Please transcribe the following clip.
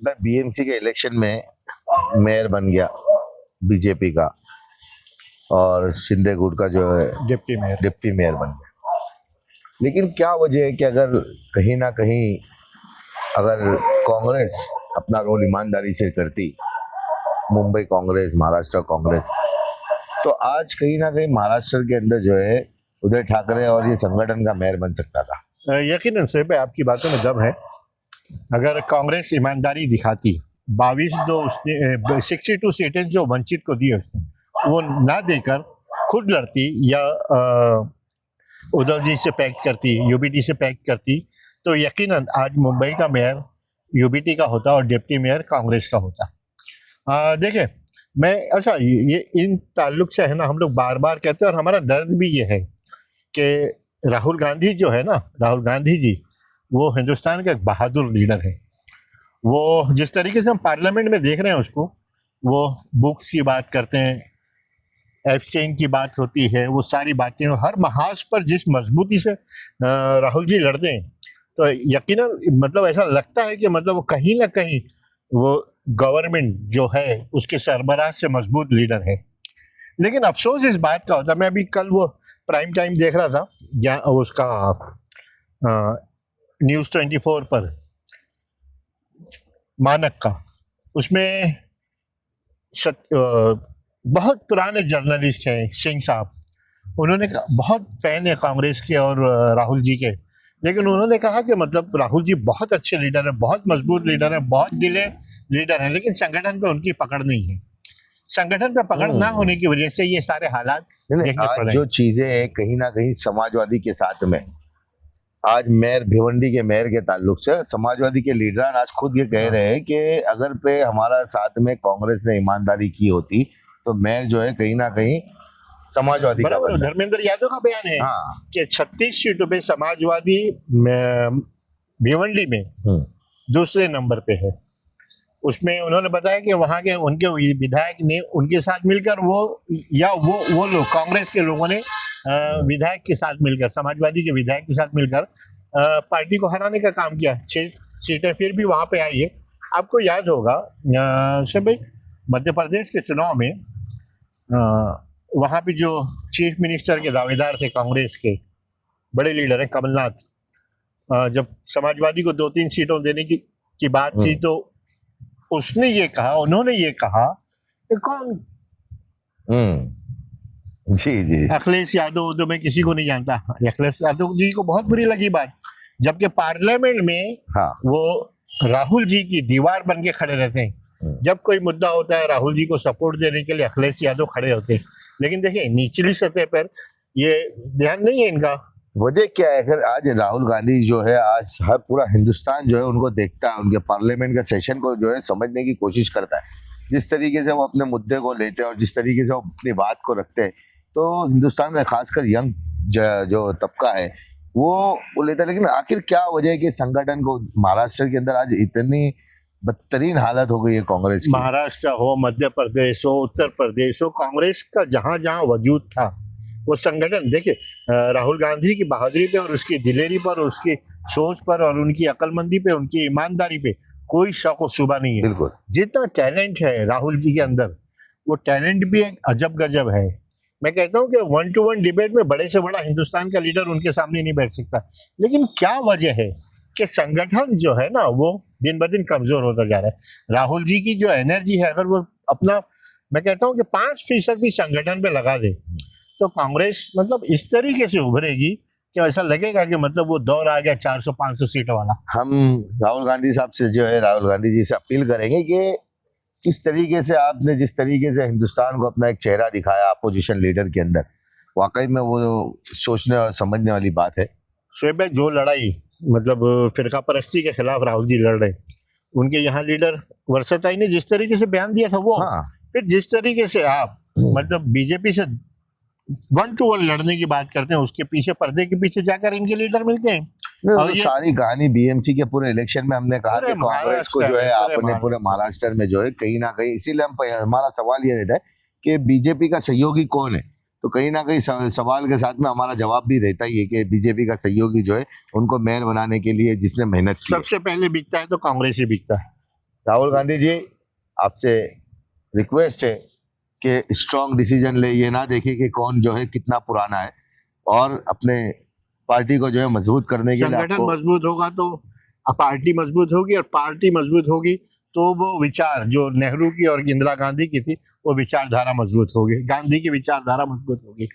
BMC के election में mayor बन गया बीजेपी का, और शिंदे गुट का जो है डिप्टी मेयर बन गया। लेकिन क्या वजह है कि अगर कहीं ना कहीं अगर कांग्रेस अपना रोल ईमानदारी से करती, मुंबई कांग्रेस, महाराष्ट्र कांग्रेस, तो आज कहीं ना कहीं महाराष्ट्र के अंदर जो है उदय ठाकरे और ये संगठन का मेयर बन सकता था। यकीनन से आपकी बातों में दम है। अगर कांग्रेस ईमानदारी दिखाती, 22 जो उसने 62 सीटें जो वंचित को दी उसने, वो ना देकर खुद लड़ती या उद्धव जी से पैक्ट करती, यूबीटी से पैक्ट करती, तो यकीनन आज मुंबई का मेयर यूबीटी का होता और डिप्टी मेयर कांग्रेस का होता। देखिए, मैं अच्छा ये इन ताल्लुक से है ना, हम लोग बार बार कहते हैं और हमारा दर्द भी ये है कि राहुल गांधी जो है ना, राहुल गांधी जी वो हिंदुस्तान का एक बहादुर लीडर है। वो जिस तरीके से हम पार्लियामेंट में देख रहे हैं उसको, वो बुक्स की बात करते हैं, एप्स्टाइन की बात होती है, वो सारी बातें हर महाज पर जिस मजबूती से राहुल जी लड़ते हैं, तो यकीनन मतलब ऐसा लगता है कि मतलब वो कहीं ना कहीं वो गवर्नमेंट जो है उसके सरबराह से मजबूत लीडर है। लेकिन अफसोस इस बात का होता है, मैं अभी कल वो प्राइम टाइम देख रहा था या उसका न्यूज़ 24 पर मानक का, उसमें बहुत पुराने जर्नलिस्ट हैं सिंह साहब, उन्होंने बहुत फैन है कांग्रेस के और राहुल जी के, लेकिन उन्होंने कहा कि मतलब राहुल जी बहुत अच्छे लीडर हैं, बहुत मजबूत लीडर हैं, बहुत दिले लीडर हैं, लेकिन संगठन पे उनकी पकड़ नहीं है। संगठन पे पकड़ ना होने की वजह से ये सारे हालात देखने पड़ रहे हैं। जो चीजें कहीं ना कहीं समाजवादी के साथ में, आज मेयर भिवंडी के मेयर के ताल्लुक से समाजवादी के लीडर आज खुद ये कह रहे हैं कि अगर पे हमारा साथ में कांग्रेस ने ईमानदारी की होती तो मेयर जो है कहीं ना कहीं समाजवादी का बनता। धर्मेंद्र यादव का बयान है कि 36 सीटों पे समाजवादी भिवंडी में दूसरे नंबर पे है। उसमें उन्होंने बताया कि वहां के उनके विधायक ने उनके साथ मिलकर वो लोग कांग्रेस के लोगों ने विधायक के साथ मिलकर, समाजवादी के विधायक के साथ मिलकर पार्टी को हराने का काम किया। 6 सीटें फिर भी वहां पे आई है। आपको याद होगा भाई, मध्य प्रदेश के चुनाव में वहां पे जो चीफ मिनिस्टर के दावेदार थे कांग्रेस के बड़े लीडर है कमलनाथ, जब समाजवादी को 2-3 सीटों देने की बात थी, तो उसने ये कहा, उन्होंने ये कहा कि कौन जी अखिलेश यादव तो मैं किसी को नहीं जानता। अखिलेश यादव जी को बहुत बुरी लगी बात, जबकि पार्लियामेंट में वो राहुल जी की दीवार बन के खड़े रहते हैं। जब कोई मुद्दा होता है राहुल जी को सपोर्ट देने के लिए अखिलेश यादव खड़े होते हैं, लेकिन देखिए निचली सतह पर ये ध्यान नहीं है इनका। वजह क्या है? अगर आज राहुल गांधी जो है, आज हर पूरा हिंदुस्तान जो है उनको देखता है, उनके पार्लियामेंट का सेशन को जो है समझने की कोशिश करता है, जिस तरीके से वो अपने मुद्दे को लेते हैं और जिस तरीके से वो अपनी बात को रखते हैं, तो हिंदुस्तान में खासकर यंग जो तबका है वो लेता है। लेकिन आखिर क्या वजह है कि संगठन को महाराष्ट्र के अंदर आज इतनी बदतरीन हालत हो गई है कांग्रेस की? महाराष्ट्र हो, मध्य प्रदेश हो, उत्तर प्रदेश हो, कांग्रेस का जहां जहां वजूद था वो संगठन, देखिए राहुल गांधी की बहादुरी पे और उसकी दिलेरी पर, उसकी सोच पर और उनकी अक्लमंदी पे, उनकी ईमानदारी पे कोई शक व शुबा नहीं है। बिल्कुल, जितना टैलेंट है राहुल जी के अंदर, वो टैलेंट भी एक अजब गजब है। मैं कहता हूँ कि 1-to-1 डिबेट में बड़े से बड़ा हिंदुस्तान का लीडर उनके सामने नहीं बैठ सकता। लेकिन क्या वजह है कि संगठन जो है ना वो दिन ब दिन कमजोर होता जा रहा है। राहुल जी की जो एनर्जी है, अगर वो अपना, मैं कहता हूँ कि 5% भी संगठन पे लगा दे, तो कांग्रेस मतलब इस तरीके से उभरेगी कि ऐसा लगेगा कि मतलब वो दौर आ गया 400-500 सीट वाला। हम राहुल गांधी साहब से जो है, राहुल गांधी जी से अपील करेंगे कि किस तरीके से आपने जिस तरीके से हिंदुस्तान को अपना एक चेहरा दिखाया अपोजिशन लीडर के अंदर, वाकई में वो सोचने और समझने वाली बात है। शोएब भाई, जो लड़ाई मतलब फिरका परस्ती के खिलाफ राहुल जी लड़ रहे, उनके यहाँ लीडर वर्षाताई ने जिस तरीके से बयान दिया था वो, फिर जिस तरीके से आप मतलब बीजेपी से 1-to-1 लड़ने की बात करते हैं, उसके पीछे, पर्दे के पीछे जाकर इनके लीडर मिलते हैं। और ये सारी कहानी बीएमसी के पूरे इलेक्शन में हमने कहा कि कांग्रेस को जो है आपने पूरे महाराष्ट्र में जो है कहीं ना कहीं, इसीलिए हमारा सवाल ये रहता है कि बीजेपी का सहयोगी कौन है, तो कहीं ना कहीं सवाल के साथ में हमारा जवाब भी रहता ही है कि बीजेपी का सहयोगी जो है उनको मेयर बनाने के लिए जिसने मेहनत की, सबसे पहले बिकता है तो कांग्रेस ही बिकता है। राहुल गांधी जी, आपसे रिक्वेस्ट है कि स्ट्रॉन्ग डिसीजन ले, ये ना देखे कि कौन जो है कितना पुराना है, और अपने पार्टी को जो है मजबूत करने के लिए संगठन आपको मजबूत होगा तो पार्टी मजबूत होगी, और पार्टी मजबूत होगी तो वो विचार जो नेहरू की और इंदिरा गांधी की थी वो विचारधारा मजबूत होगी, गांधी की विचारधारा मजबूत होगी।